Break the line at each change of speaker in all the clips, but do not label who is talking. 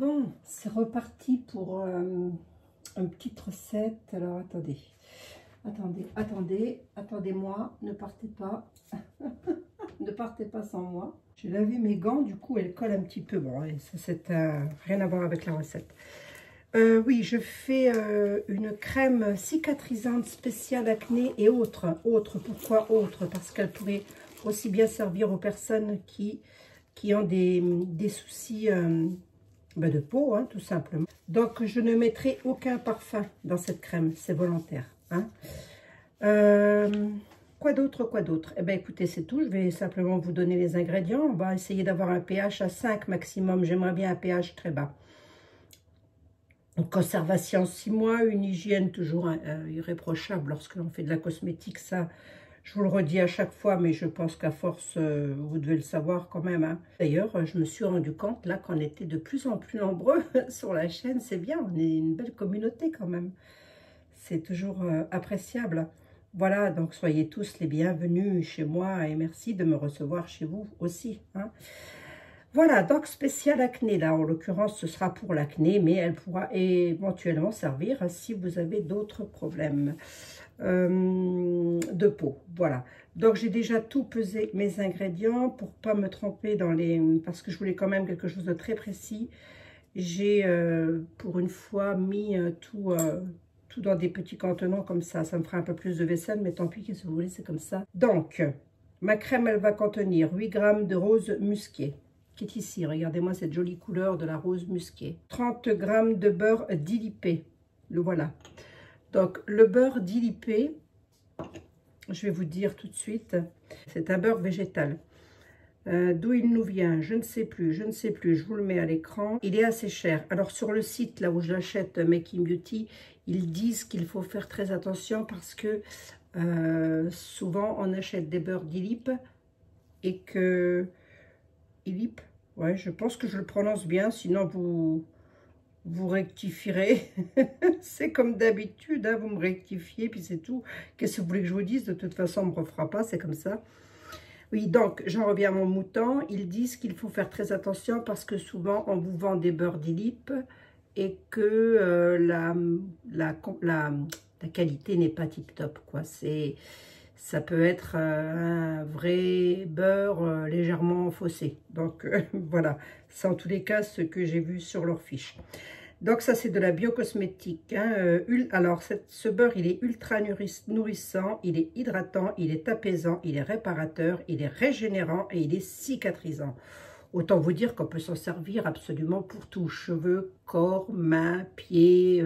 Bon, c'est reparti pour une petite recette. Alors, attendez-moi, ne partez pas. Ne partez pas sans moi. J'ai lavé mes gants, du coup, elles collent un petit peu. Bon, et ça, c'est rien à voir avec la recette. Oui, je fais une crème cicatrisante spéciale acné et autres. Pourquoi autres? Parce qu'elle pourrait aussi bien servir aux personnes qui ont des soucis de peau, hein, tout simplement. Donc, je ne mettrai aucun parfum dans cette crème, c'est volontaire. Hein. Quoi d'autre? Eh bien, écoutez, c'est tout. Je vais simplement vous donner les ingrédients. On va essayer d'avoir un pH à 5 maximum. J'aimerais bien un pH très bas. Une conservation 6 mois, une hygiène toujours irréprochable lorsque l'on fait de la cosmétique. Ça, je vous le redis à chaque fois, mais je pense qu'à force, vous devez le savoir quand même. Hein. D'ailleurs, je me suis rendu compte là qu'on était de plus en plus nombreux sur la chaîne. C'est bien, on est une belle communauté quand même. C'est toujours appréciable. Voilà, donc soyez tous les bienvenus chez moi et merci de me recevoir chez vous aussi. Hein. Voilà, donc spécial acné, là, en l'occurrence, ce sera pour l'acné, mais elle pourra éventuellement servir si vous avez d'autres problèmes de peau. Voilà, donc j'ai déjà tout pesé mes ingrédients pour pas me tromper dans les... parce que je voulais quand même quelque chose de très précis. J'ai, pour une fois, mis tout dans des petits contenants comme ça. Ça me fera un peu plus de vaisselle, mais tant pis, qu'est-ce que vous voulez, c'est comme ça. Donc, ma crème, elle va contenir 8 g de rose musqué, qui est ici. Regardez-moi cette jolie couleur de la rose musquée. 30 g de beurre dilipé. Le voilà. Donc, le beurre dilipé, je vais vous dire tout de suite, c'est un beurre végétal. D'où il nous vient, je ne sais plus, je vous le mets à l'écran. Il est assez cher. Alors, sur le site, là où je l'achète, Making Beauty, ils disent qu'il faut faire très attention parce que souvent, on achète des beurres d'Ilip et que... Ilip, ouais, je pense que je le prononce bien, sinon vous rectifierez. C'est comme d'habitude, hein, vous me rectifiez, puis c'est tout. Qu'est-ce que vous voulez que je vous dise? De toute façon, on ne me refera pas, c'est comme ça. Oui, donc, j'en reviens à mon mouton. Ils disent qu'il faut faire très attention parce que souvent, on vous vend des beurres d'Ilip et que la qualité n'est pas tip-top, quoi. Ça peut être un vrai beurre légèrement faussé. Donc, voilà. C'est en tous les cas ce que j'ai vu sur leur fiche. Donc, ça, c'est de la biocosmétique. Hein. Alors, ce beurre, il est ultra nourrissant, il est hydratant, il est apaisant, il est réparateur, il est régénérant et il est cicatrisant. Autant vous dire qu'on peut s'en servir absolument pour tout. Cheveux, corps, mains, pieds,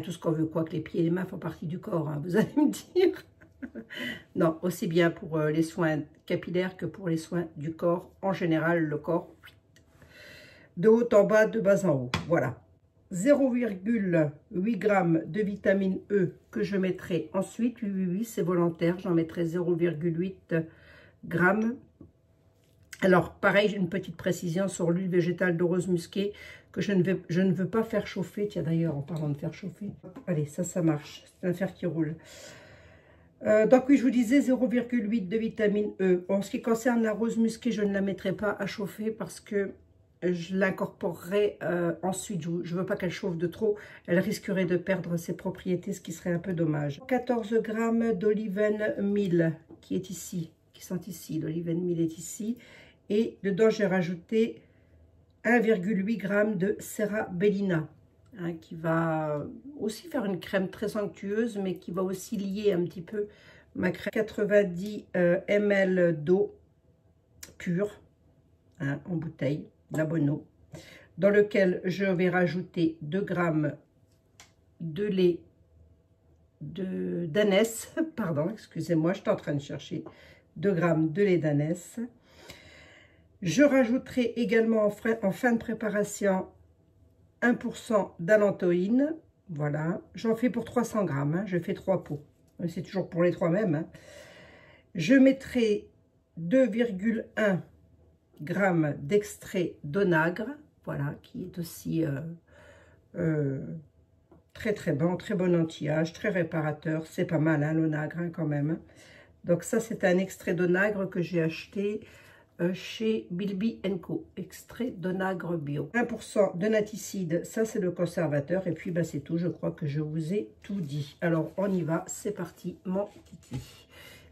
tout ce qu'on veut. Quoi que les pieds et les mains font partie du corps, hein, vous allez me dire. Non, aussi bien pour les soins capillaires que pour les soins du corps. En général, le corps, de haut en bas, de bas en haut. Voilà. 0,8 g de vitamine E que je mettrai ensuite. Oui, c'est volontaire. J'en mettrai 0,8 g. Alors, pareil, j'ai une petite précision sur l'huile végétale de rose musquée que je ne veux pas faire chauffer. Tiens, d'ailleurs, en parlant de faire chauffer. Allez, ça marche. C'est un fer qui roule. Donc oui, je vous disais 0,8 de vitamine E. En ce qui concerne la rose musquée, je ne la mettrai pas à chauffer parce que je l'incorporerai ensuite. Je ne veux pas qu'elle chauffe de trop. Elle risquerait de perdre ses propriétés, ce qui serait un peu dommage. 14 g d'oliven meal qui est ici, qui sont ici. L'oliven meal est ici. Et dedans, j'ai rajouté 1,8 g de Cerabellina. Hein, qui va aussi faire une crème très onctueuse, mais qui va aussi lier un petit peu ma crème. 90 ml d'eau pure, hein, en bouteille, la bonne eau, dans lequel je vais rajouter 2 g de lait d'ânesse, pardon, excusez-moi, je suis en train de chercher 2 g de lait d'ânesse. Je rajouterai également en fin de préparation 1% d'allantoïne, voilà, j'en fais pour 300 g, hein, je fais 3 pots, c'est toujours pour les 3 mêmes. Hein. Je mettrai 2,1 g d'extrait d'onagre, voilà, qui est aussi très bon, très bon anti-âge, très réparateur, c'est pas mal hein, l'onagre hein, quand même. Hein. Donc ça c'est un extrait d'onagre que j'ai acheté chez Bilby & Co. Extrait d'onagre bio. 1% de naticide, ça c'est le conservateur. Et puis bah, c'est tout, je crois que je vous ai tout dit. Alors on y va, c'est parti mon kiki.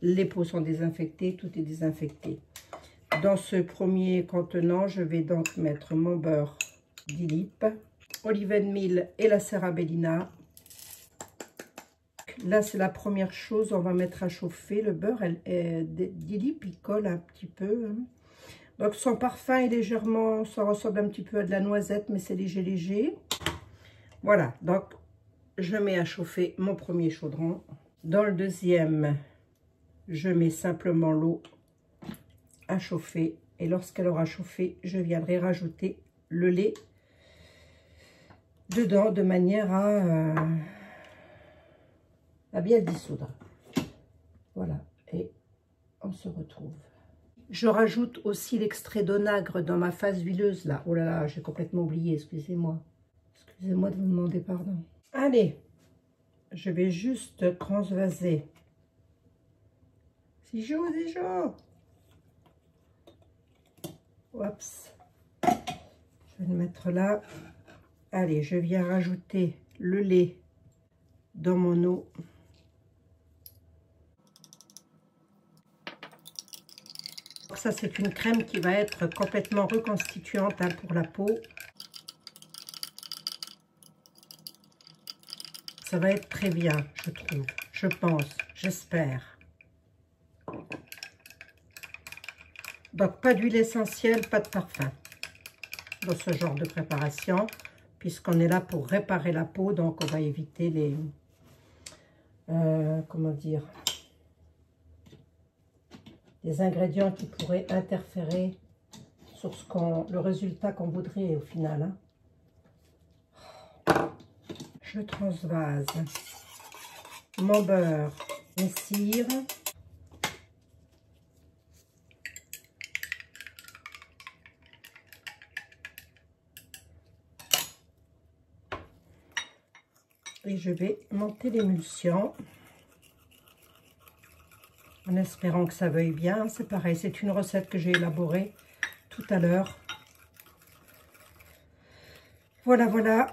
Les pots sont désinfectés, tout est désinfecté. Dans ce premier contenant, je vais donc mettre mon beurre d'Ilip, Olive Meal et la Serrabellina. Là, c'est la première chose, on va mettre à chauffer. Le beurre d'Ilip, il colle un petit peu. Donc, son parfum est légèrement, ça ressemble un petit peu à de la noisette, mais c'est léger, léger. Voilà, donc, je mets à chauffer mon premier chaudron. Dans le deuxième, je mets simplement l'eau à chauffer. Et lorsqu'elle aura chauffé, je viendrai rajouter le lait dedans de manière à bien le dissoudre. Voilà, et on se retrouve. Je rajoute aussi l'extrait d'onagre dans ma phase huileuse là. Oh là là, j'ai complètement oublié, excusez-moi. Excusez-moi de vous demander pardon. Allez, je vais juste transvaser. C'est chaud, c'est chaud. Oups. Je vais le mettre là. Allez, je viens rajouter le lait dans mon eau. Ça, c'est une crème qui va être complètement reconstituante hein, pour la peau. Ça va être très bien, je trouve. Je pense, j'espère. Donc, pas d'huile essentielle, pas de parfum dans ce genre de préparation, puisqu'on est là pour réparer la peau. Donc, on va éviter les... comment dire, des ingrédients qui pourraient interférer sur le résultat qu'on voudrait au final. Hein. Je transvase mon beurre, mes cires. Et je vais monter l'émulsion. En espérant que ça veuille bien. C'est pareil, c'est une recette que j'ai élaborée tout à l'heure. Voilà, voilà.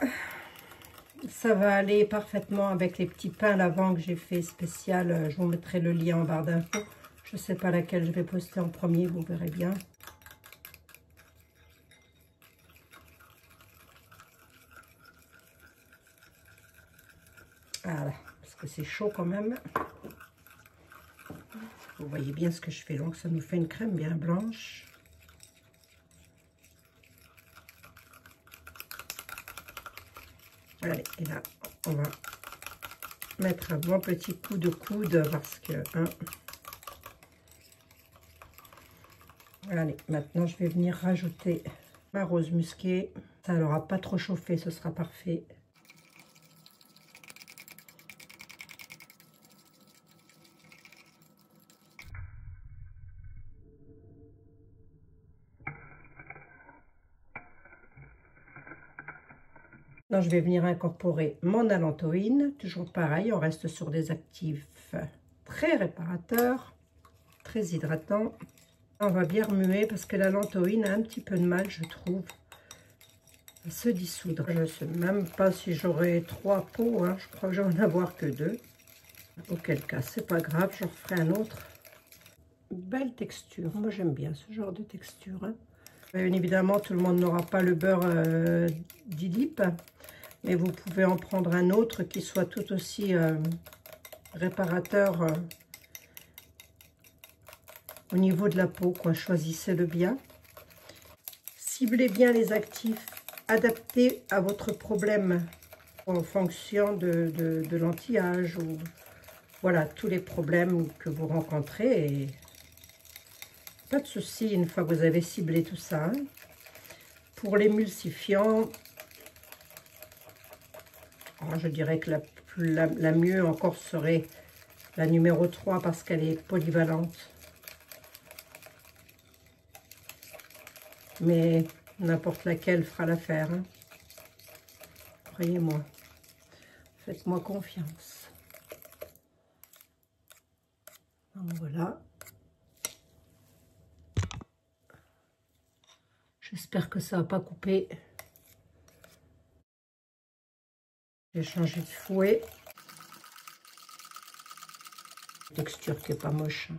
Ça va aller parfaitement avec les petits pains lavant que j'ai fait spécial. Je vous mettrai le lien en barre d'infos. Je ne sais pas laquelle je vais poster en premier, vous verrez bien. Voilà, parce que c'est chaud quand même. Vous voyez bien ce que je fais, donc ça nous fait une crème bien blanche. Allez, et là, on va mettre un bon petit coup de coude parce que... Hein, allez, maintenant je vais venir rajouter ma rose musquée. Ça n'aura pas trop chauffé, ce sera parfait. Donc, je vais venir incorporer mon allantoïne. Toujours pareil, on reste sur des actifs très réparateurs, très hydratants. On va bien remuer parce que l'allantoïne a un petit peu de mal, je trouve, à se dissoudre. Je ne sais même pas si j'aurai 3 pots, hein. Je crois que je vais en avoir que 2. Auquel cas, c'est pas grave, j'en ferai un autre. Belle texture, moi j'aime bien ce genre de texture. Hein. Bien évidemment, tout le monde n'aura pas le beurre d'Ilip, mais vous pouvez en prendre un autre qui soit tout aussi réparateur au niveau de la peau, quoi. Choisissez-le bien. Ciblez bien les actifs adaptés à votre problème en fonction de l'anti-âge ou voilà, tous les problèmes que vous rencontrez. Et pas de souci une fois que vous avez ciblé tout ça. Hein. Pour l'émulsifiant, je dirais que la mieux encore serait la numéro 3 parce qu'elle est polyvalente. Mais n'importe laquelle fera l'affaire. Hein. Croyez-moi. Faites-moi confiance. Donc voilà. J'espère que ça va pas couper. J'ai changé de fouet. Texture qui est pas moche.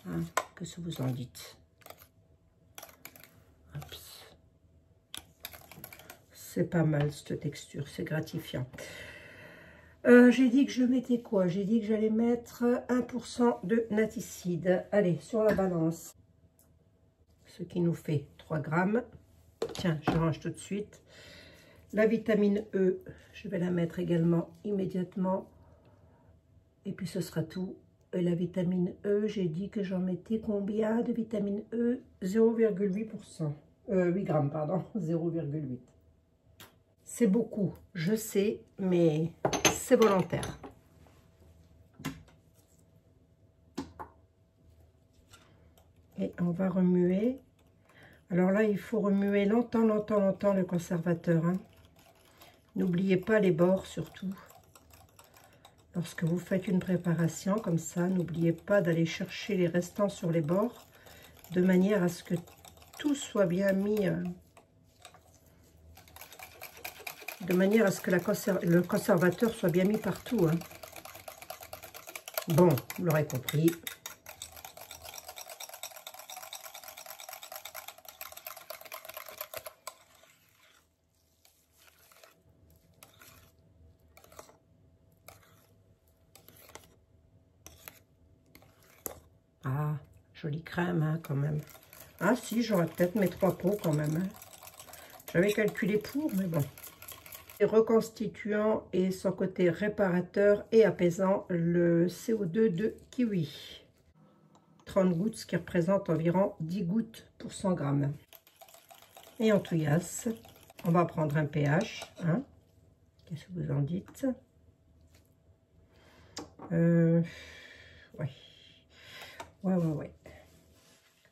Hein, qu'est-ce que vous en dites? C'est pas mal cette texture, c'est gratifiant. J'ai dit que je mettais quoi? J'ai dit que j'allais mettre 1% de naticide. Allez, sur la balance. Ce qui nous fait 3 grammes. Tiens, je range tout de suite. La vitamine E, je vais la mettre également immédiatement. Et puis ce sera tout. Et la vitamine E, j'ai dit que j'en mettais combien de vitamine E? 0,8%. 8 grammes, pardon. 0,8. C'est beaucoup, je sais, mais c'est volontaire. Et on va remuer. Alors là, il faut remuer longtemps, longtemps, longtemps le conservateur. Hein. N'oubliez pas les bords surtout. Lorsque vous faites une préparation comme ça, n'oubliez pas d'aller chercher les restants sur les bords, de manière à ce que tout soit bien mis, de manière à ce que le conservateur soit bien mis partout. Hein. Bon, vous l'aurez compris. Ah, jolie crème, hein, quand même. Ah si, j'aurais peut-être mes 3 pots quand même. Hein. J'avais calculé pour, mais bon. Reconstituant et son côté réparateur et apaisant, le CO2 de kiwi. 30 gouttes, ce qui représente environ 10 gouttes pour 100 grammes. Et en touillasse, on va prendre un pH. Hein. Qu'est-ce que vous en dites? Ouais.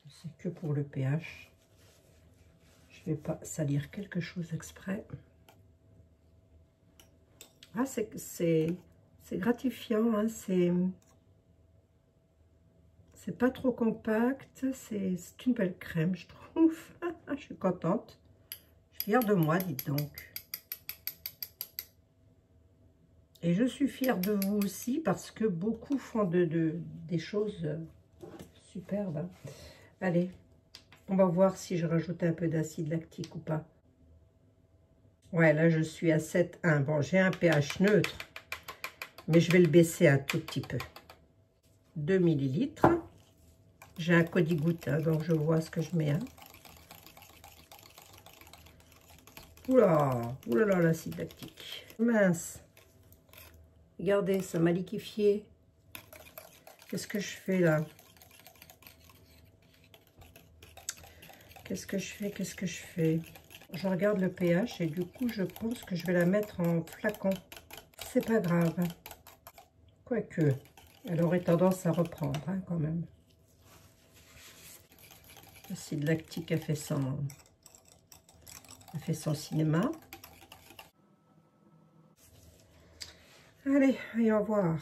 C'est que pour le pH. Je vais pas salir quelque chose exprès. Ah, c'est gratifiant, hein, c'est pas trop compact, c'est une belle crème, je trouve. Je suis contente, je suis fière de moi, dites donc. Et je suis fière de vous aussi parce que beaucoup font des choses superbes. Hein. Allez, on va voir si je rajoute un peu d'acide lactique ou pas. Ouais, là, je suis à 7,1. Bon, j'ai un pH neutre, mais je vais le baisser un tout petit peu. 2 millilitres. J'ai un codi-goutte, hein, donc je vois ce que je mets. Hein. Oula, oulala, l'acide lactique. Mince. Regardez, ça m'a liquéfié. Qu'est-ce que je fais, là? Qu'est-ce que je fais? Je regarde le pH et du coup, je pense que je vais la mettre en flacon. C'est pas grave. Hein. Quoique, elle aurait tendance à reprendre hein, quand même. L'acide lactique a fait son cinéma. Allez, voyons voir.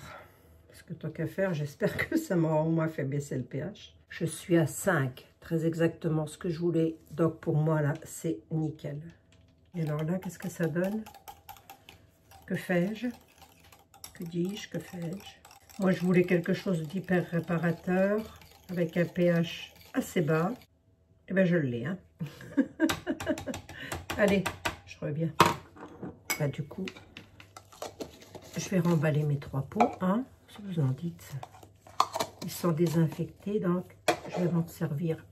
Parce que tant qu'à faire, j'espère que ça m'a au moins fait baisser le pH. Je suis à 5, très exactement ce que je voulais. Donc pour moi, là, c'est nickel. Et alors là, qu'est-ce que ça donne? Que fais-je? Que dis-je? Que fais-je? Moi, je voulais quelque chose d'hyper réparateur, avec un pH assez bas. Et bien, je l'ai. Hein. Allez, je reviens. Là, du coup, je vais remballer mes 3 pots. Hein, si vous en dites. Ils sont désinfectés, donc je vais m'en servir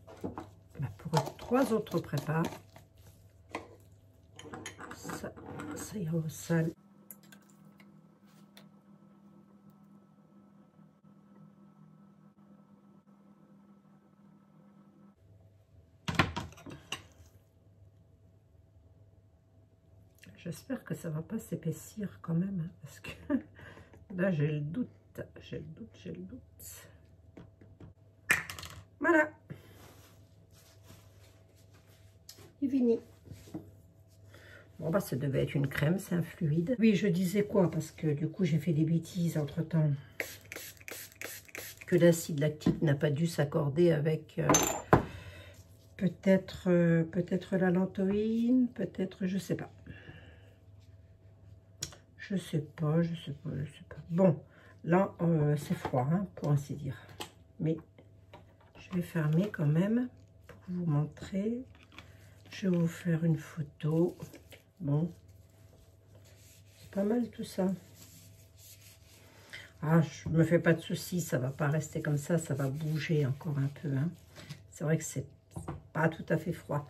pour 3 autres prépas. Ça ira au sale. J'espère que ça va pas s'épaissir quand même, parce que là j'ai le doute, j'ai le doute. Voilà. Il finit. Bon bah ça devait être une crème, c'est un fluide. Oui, je disais quoi, parce que du coup j'ai fait des bêtises entre temps. Que l'acide lactique n'a pas dû s'accorder avec peut-être la lantoïne, peut-être, je sais pas. Je sais pas. Bon, là, c'est froid, hein, pour ainsi dire. Mais je vais fermer quand même pour vous montrer. Je vais vous faire une photo. Bon, c'est pas mal tout ça. Ah, je me fais pas de soucis, ça va pas rester comme ça va bouger encore un peu. Hein. C'est vrai que c'est pas tout à fait froid.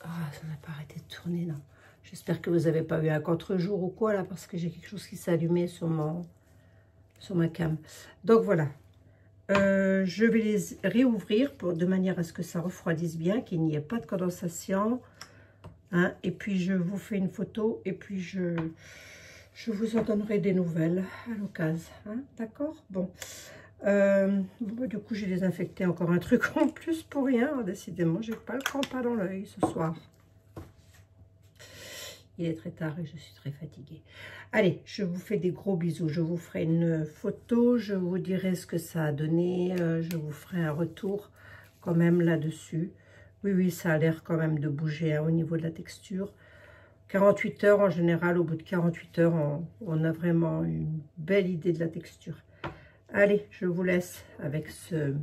Ah, ça n'a pas arrêté de tourner, non. J'espère que vous n'avez pas eu un contre-jour ou quoi, là, parce que j'ai quelque chose qui s'est allumé sur ma cam. Donc, voilà. Je vais les réouvrir de manière à ce que ça refroidisse bien, qu'il n'y ait pas de condensation. Hein, et puis, je vous fais une photo et puis je vous en donnerai des nouvelles à l'occasion. Hein, d'accord? Bon. Du coup, j'ai désinfecté encore un truc en plus pour rien. Décidément, j'ai pas le compas dans l'œil ce soir. Il est très tard et je suis très fatiguée. Allez, je vous fais des gros bisous. Je vous ferai une photo. Je vous dirai ce que ça a donné. Je vous ferai un retour quand même là-dessus. Oui, ça a l'air quand même de bouger hein, au niveau de la texture. 48 heures en général, au bout de 48 heures, on a vraiment une belle idée de la texture. Allez, je vous laisse avec ce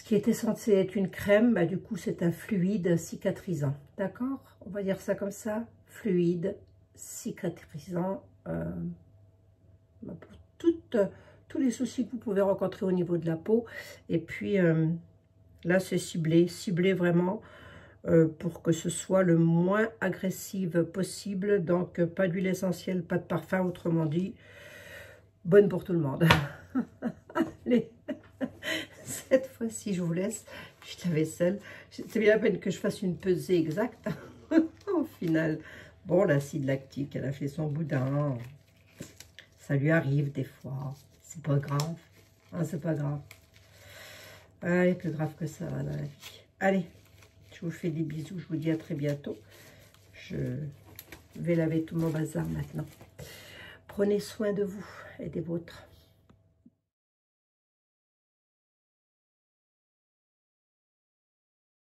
qui était censé être une crème. Bah, du coup, c'est un fluide cicatrisant. D'accord? On va dire ça comme ça. Fluide cicatrisant. Pour tous les soucis que vous pouvez rencontrer au niveau de la peau. Et puis, là, c'est ciblé. Ciblé vraiment pour que ce soit le moins agressive possible. Donc, pas d'huile essentielle, pas de parfum, autrement dit. Bonne pour tout le monde. Allez, cette fois-ci, je vous laisse. Juste la vaisselle. C'est bien la peine que je fasse une pesée exacte. Au final, bon, l'acide lactique, elle a fait son boudin. Ça lui arrive des fois. C'est pas grave. Hein, c'est pas grave. Allez, plus grave que ça va dans la vie. Allez, je vous fais des bisous. Je vous dis à très bientôt. Je vais laver tout mon bazar maintenant. Prenez soin de vous et des vôtres.